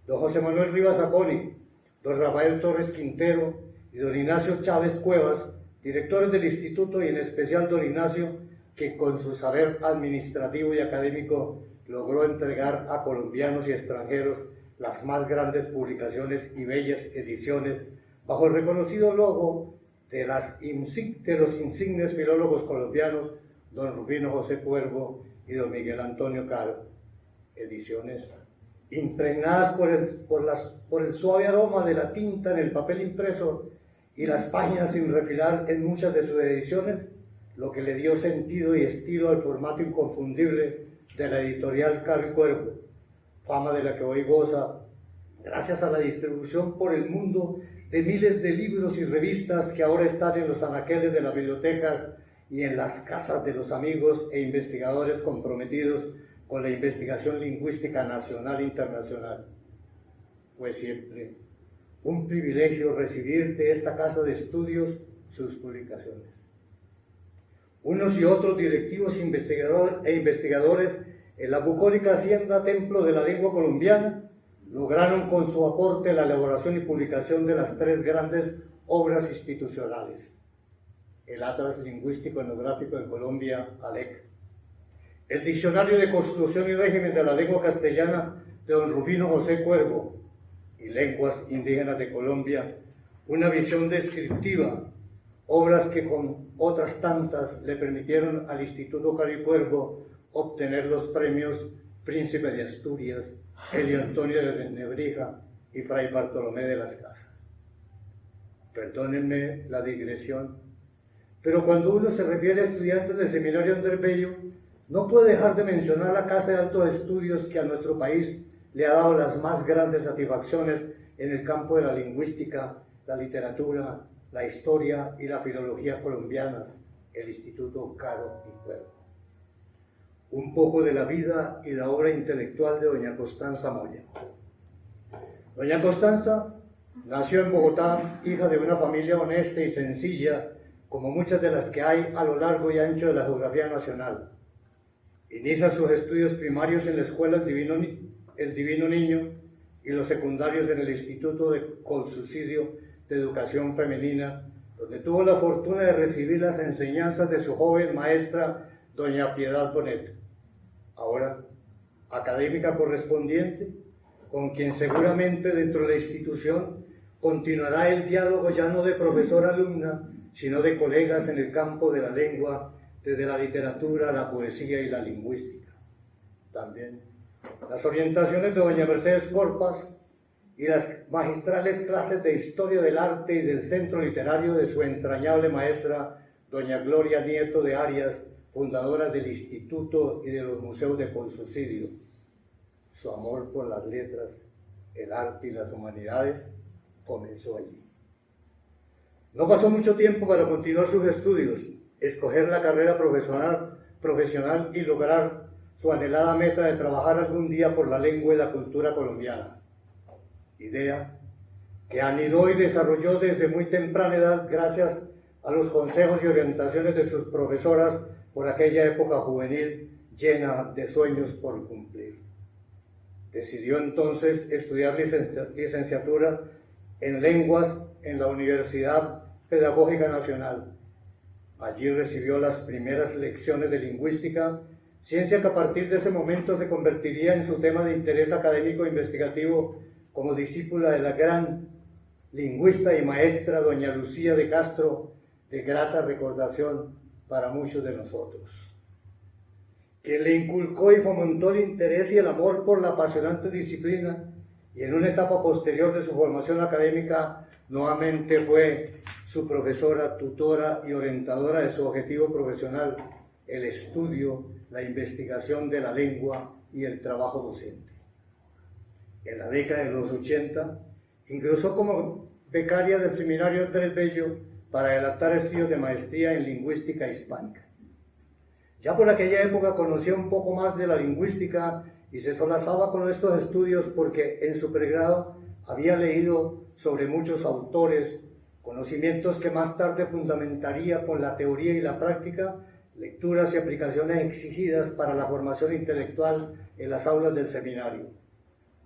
Speaker 2: don José Manuel Rivas Acoli, don Rafael Torres Quintero y don Ignacio Chávez Cuevas, directores del instituto, y en especial don Ignacio, que con su saber administrativo y académico logró entregar a colombianos y extranjeros las más grandes publicaciones y bellas ediciones bajo el reconocido logo de los insignes filólogos colombianos don Rufino José Cuervo y don Miguel Antonio Caro. Ediciones impregnadas por el suave aroma de la tinta en el papel impreso y las páginas sin refilar en muchas de sus ediciones, lo que le dio sentido y estilo al formato inconfundible de la editorial Caro y Cuervo, fama de la que hoy goza gracias a la distribución por el mundo de miles de libros y revistas que ahora están en los anaqueles de las bibliotecas y en las casas de los amigos e investigadores comprometidos con la investigación lingüística nacional e internacional. Fue siempre un privilegio recibir de esta casa de estudios sus publicaciones. Unos y otros directivos investigadores en la bucólica hacienda Templo de la Lengua Colombiana lograron con su aporte la elaboración y publicación de las tres grandes obras institucionales: el Atlas Lingüístico Etnográfico de Colombia, ALEC, el Diccionario de Construcción y Régimen de la Lengua Castellana de don Rufino José Cuervo, y Lenguas Indígenas de Colombia, una visión descriptiva, obras que con otras tantas le permitieron al Instituto Caro y Cuervo obtener los premios Príncipe de Asturias, Helio Antonio de Nebrija y Fray Bartolomé de las Casas. Perdónenme la digresión, pero cuando uno se refiere a estudiantes del seminario Andrés Bello, no puede dejar de mencionar la Casa de Altos Estudios que a nuestro país le ha dado las más grandes satisfacciones en el campo de la lingüística, la literatura, la historia y la filología colombianas, el Instituto Caro y Cuervo. Un poco de la vida y la obra intelectual de doña Constanza Moya. Doña Constanza nació en Bogotá, hija de una familia honesta y sencilla, como muchas de las que hay a lo largo y ancho de la geografía nacional. Inicia sus estudios primarios en la escuela El Divino Niño y los secundarios en el Instituto con Subsidio de Educación Femenina, donde tuvo la fortuna de recibir las enseñanzas de su joven maestra, doña Piedad Bonet, ahora académica correspondiente, con quien seguramente dentro de la institución continuará el diálogo ya no de profesor-alumna, sino de colegas en el campo de la lengua, desde la literatura, la poesía y la lingüística. También las orientaciones de doña Mercedes Corpas y las magistrales clases de Historia del Arte y del Centro Literario de su entrañable maestra, doña Gloria Nieto de Arias, fundadora del Instituto y de los Museos de Consubsidio. Su amor por las letras, el arte y las humanidades comenzó allí. No pasó mucho tiempo para continuar sus estudios escoger la carrera profesional y lograr su anhelada meta de trabajar algún día por la lengua y la cultura colombiana. Idea que anidó y desarrolló desde muy temprana edad gracias a los consejos y orientaciones de sus profesoras por aquella época juvenil llena de sueños por cumplir. Decidió entonces estudiar licenciatura en lenguas en la Universidad Pedagógica Nacional. Allí recibió las primeras lecciones de lingüística, ciencia que a partir de ese momento se convertiría en su tema de interés académico e investigativo como discípula de la gran lingüista y maestra doña Lucía de Castro, de grata recordación para muchos de nosotros, que le inculcó y fomentó el interés y el amor por la apasionante disciplina, y en una etapa posterior de su formación académica nuevamente fue su profesora, tutora y orientadora de su objetivo profesional, el estudio, la investigación de la lengua y el trabajo docente. En la década de los 80 ingresó como becaria del Seminario Andrés Bello para adelantar estudios de maestría en lingüística hispánica. Ya por aquella época conocía un poco más de la lingüística y se solazaba con estos estudios porque en su pregrado había leído sobre muchos autores, conocimientos que más tarde fundamentaría con la teoría y la práctica, lecturas y aplicaciones exigidas para la formación intelectual en las aulas del seminario.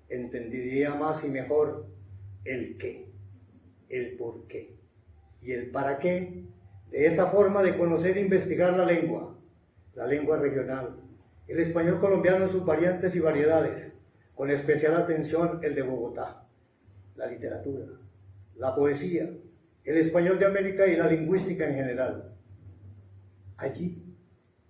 Speaker 2: Entendería más y mejor el qué, el por qué y el para qué de esa forma de conocer e investigar la lengua regional, el español colombiano en sus variantes y variedades, con especial atención el de Bogotá, la literatura, la poesía, el español de América y la lingüística en general. Allí,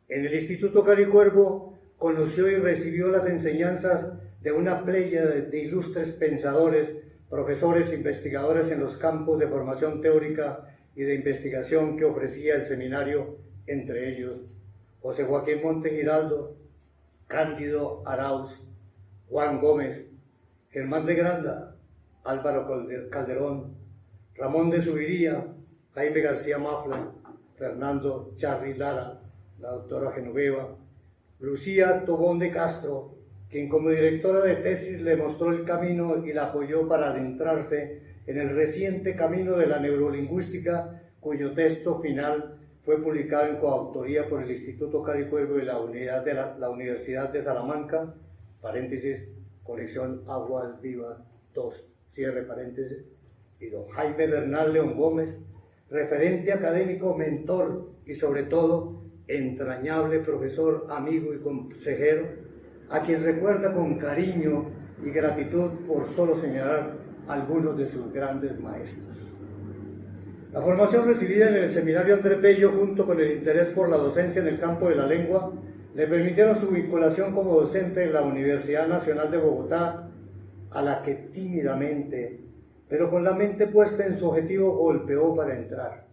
Speaker 2: en el Instituto Caricuervo, conoció y recibió las enseñanzas de una pléyade de ilustres pensadores, profesores e investigadores en los campos de formación teórica y de investigación que ofrecía el seminario, entre ellos José Joaquín Monte Giraldo, Cándido Arauz, Juan Gómez, Germán de Granda, Álvaro Calderón, Ramón de Subiría, Jaime García Mafla, Fernando Charri Lara, la doctora Genoveva, Lucía Tobón de Castro, quien como directora de tesis le mostró el camino y la apoyó para adentrarse en el reciente camino de la neurolingüística, cuyo texto final fue publicado en coautoría por el Instituto Caricuervo y la Universidad de Salamanca, paréntesis, colección Agua Viva 2, cierre paréntesis, y don Jaime Bernal León Gómez, referente académico, mentor y sobre todo entrañable profesor, amigo y consejero, a quien recuerda con cariño y gratitud por solo señalar algunos de sus grandes maestros. La formación recibida en el Seminario Andrés Bello, junto con el interés por la docencia en el campo de la lengua, le permitieron su vinculación como docente en la Universidad Nacional de Bogotá, a la que tímidamente, pero con la mente puesta en su objetivo, golpeó para entrar.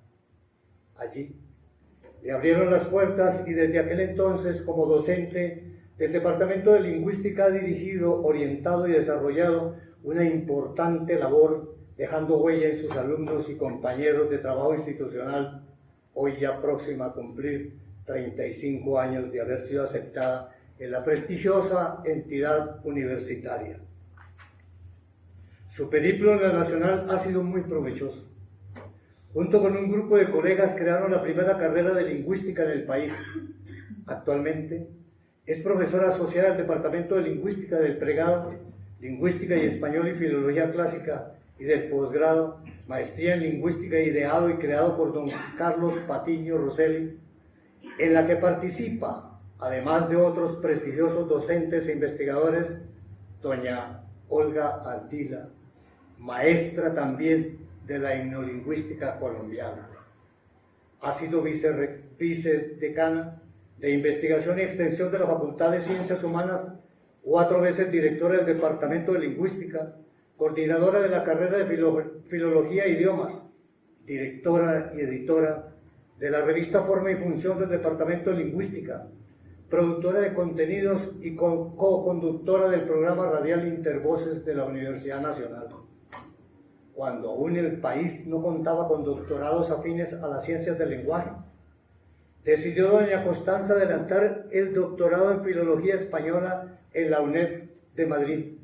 Speaker 2: Allí le abrieron las puertas y desde aquel entonces, como docente del Departamento de Lingüística, ha dirigido, orientado y desarrollado una importante labor, dejando huella en sus alumnos y compañeros de trabajo institucional, hoy ya próxima a cumplir 35 años de haber sido aceptada en la prestigiosa entidad universitaria. Su periplo en la Nacional ha sido muy provechoso. Junto con un grupo de colegas crearon la primera carrera de lingüística en el país. Actualmente es profesora asociada del Departamento de Lingüística del pregrado, Lingüística y Español y Filología Clásica, y del posgrado, Maestría en Lingüística, ideado y creado por don Carlos Patiño Rosselli, en la que participa, además de otros prestigiosos docentes e investigadores, doña Olga Ardila, maestra también de la etnolingüística colombiana. Ha sido vicedecana de Investigación y Extensión de la Facultad de Ciencias Humanas, 4 veces directora del Departamento de Lingüística, coordinadora de la carrera de Filología e Idiomas, directora y editora de la revista Forma y Función del Departamento de Lingüística, productora de contenidos y co-conductora del programa radial Intervoces de la Universidad Nacional. Cuando aún el país no contaba con doctorados afines a las ciencias del lenguaje, decidió doña Constanza adelantar el doctorado en Filología Española en la UNED de Madrid,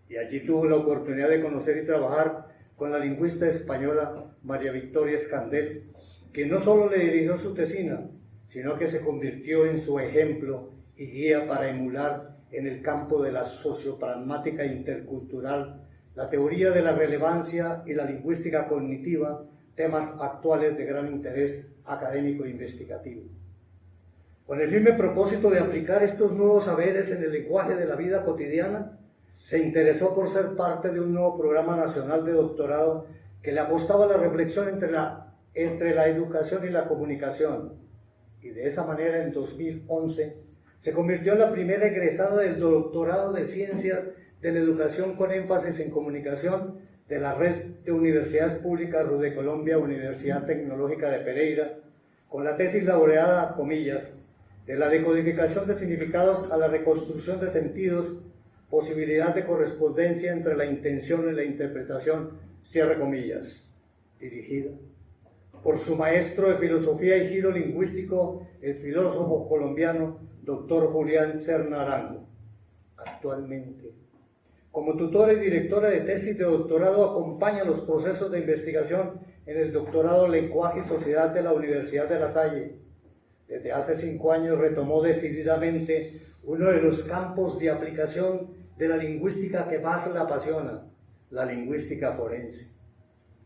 Speaker 2: y allí tuvo la oportunidad de conocer y trabajar con la lingüista española María Victoria Escandel, que no solo le dirigió su tesina, sino que se convirtió en su ejemplo y guía para emular en el campo de la sociopragmática intercultural, la teoría de la relevancia y la lingüística cognitiva, temas actuales de gran interés académico e investigativo. Con el firme propósito de aplicar estos nuevos saberes en el lenguaje de la vida cotidiana, se interesó por ser parte de un nuevo programa nacional de doctorado que le apostaba a la reflexión entre la educación y la comunicación, y de esa manera en 2011 se convirtió en la primera egresada del doctorado de Ciencias de la Educación con énfasis en comunicación de la Red de Universidades Públicas de Colombia, Universidad Tecnológica de Pereira, con la tesis laureada, comillas, de la decodificación de significados a la reconstrucción de sentidos, posibilidad de correspondencia entre la intención y la interpretación, cierre comillas, dirigida por su maestro de filosofía y giro lingüístico, el filósofo colombiano Dr. Julián Serna Arango. Actualmente, como tutora y directora de tesis de doctorado, acompaña los procesos de investigación en el doctorado Lenguaje y Sociedad de la Universidad de La Salle. Desde hace 5 años retomó decididamente uno de los campos de aplicación de la lingüística que más la apasiona, la lingüística forense.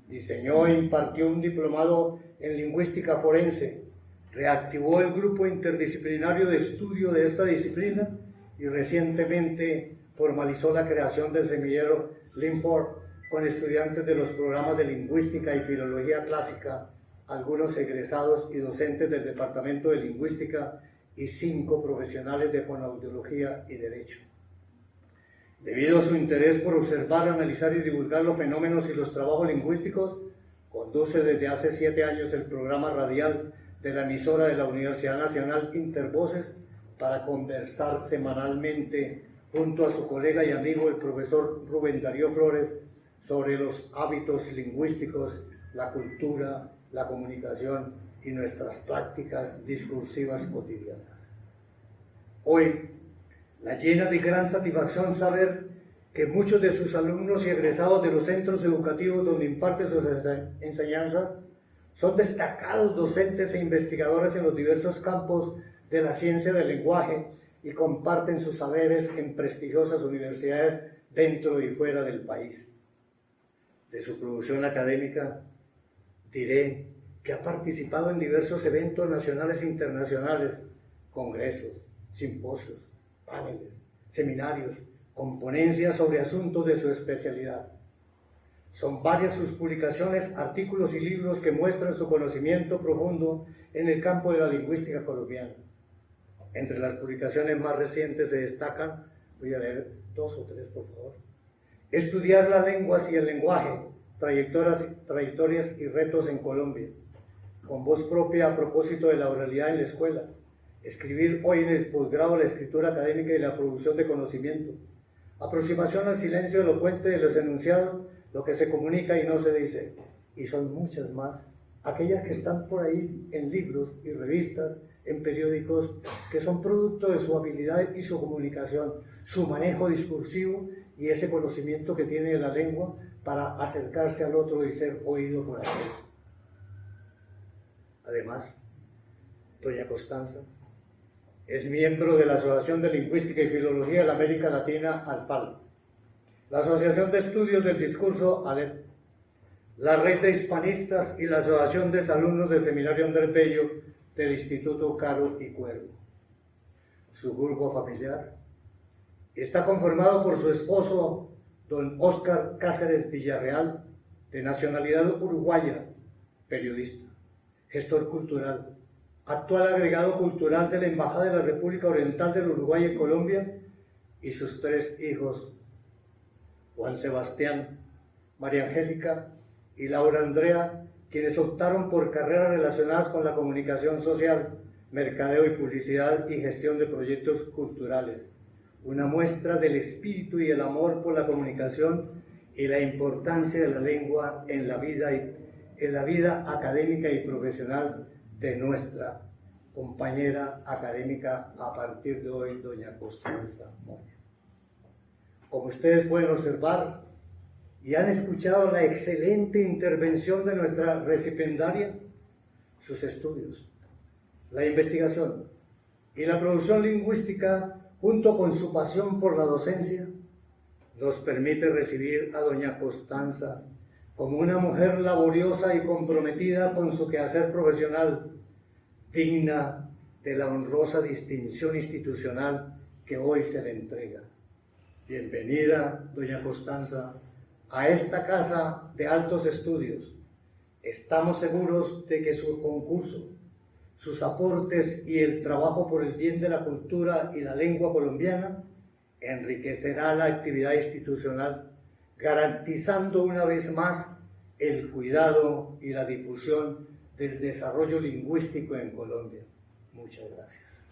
Speaker 2: Diseñó e impartió un diplomado en lingüística forense, reactivó el grupo interdisciplinario de estudio de esta disciplina y recientemente formalizó la creación del semillero Linford con estudiantes de los programas de lingüística y filología clásica, algunos egresados y docentes del Departamento de Lingüística y 5 profesionales de fonoaudiología y derecho. Debido a su interés por observar, analizar y divulgar los fenómenos y los trabajos lingüísticos, conduce desde hace 7 años el programa radial de la emisora de la Universidad Nacional Intervoces para conversar semanalmente junto a su colega y amigo el profesor Rubén Darío Flores sobre los hábitos lingüísticos, la cultura, la comunicación y nuestras prácticas discursivas cotidianas. Hoy, la llena de gran satisfacción saber que muchos de sus alumnos y egresados de los centros educativos donde imparte sus enseñanzas son destacados docentes e investigadores en los diversos campos de la ciencia del lenguaje y comparten sus saberes en prestigiosas universidades dentro y fuera del país. De su producción académica diré que ha participado en diversos eventos nacionales e internacionales, congresos, simposios, paneles, seminarios, con ponencias sobre asuntos de su especialidad. Son varias sus publicaciones, artículos y libros que muestran su conocimiento profundo en el campo de la lingüística colombiana. Entre las publicaciones más recientes se destacan, voy a leer 2 o 3 por favor, Estudiar las lenguas y el lenguaje, trayectorias y retos en Colombia, con voz propia a propósito de la oralidad en la escuela, escribir hoy en el posgrado la escritura académica y la producción de conocimiento, aproximación al silencio elocuente de los enunciados, lo que se comunica y no se dice, y son muchas más, aquellas que están por ahí en libros y revistas, en periódicos, que son producto de su habilidad y su comunicación, su manejo discursivo y ese conocimiento que tiene de la lengua para acercarse al otro y ser oído por aquel. Además, doña Constanza es miembro de la Asociación de Lingüística y Filología de la América Latina, ALFAL, la Asociación de Estudios del Discurso, ALEP, la Red de Hispanistas y la Asociación de Alumnos del Seminario Andrés Bello del Instituto Caro y Cuervo. Su grupo familiar está conformado por su esposo, don Óscar Cáceres Villarreal, de nacionalidad uruguaya, periodista, gestor cultural, actual agregado cultural de la Embajada de la República Oriental del Uruguay en Colombia, y sus 3 hijos, Juan Sebastián, María Angélica y Laura Andrea, quienes optaron por carreras relacionadas con la comunicación social, mercadeo y publicidad y gestión de proyectos culturales. Una muestra del espíritu y el amor por la comunicación y la importancia de la lengua en la vida académica y profesional de nuestra compañera académica a partir de hoy, doña Constanza Moya. Como ustedes pueden observar y han escuchado la excelente intervención de nuestra recipiendaria, sus estudios, la investigación y la producción lingüística, junto con su pasión por la docencia, nos permite recibir a doña Constanza como una mujer laboriosa y comprometida con su quehacer profesional, digna de la honrosa distinción institucional que hoy se le entrega. Bienvenida, doña Constanza, a esta casa de altos estudios. Estamos seguros de que su concurso, sus aportes y el trabajo por el bien de la cultura y la lengua colombiana enriquecerá la actividad institucional, garantizando una vez más el cuidado y la difusión del desarrollo lingüístico en Colombia. Muchas gracias.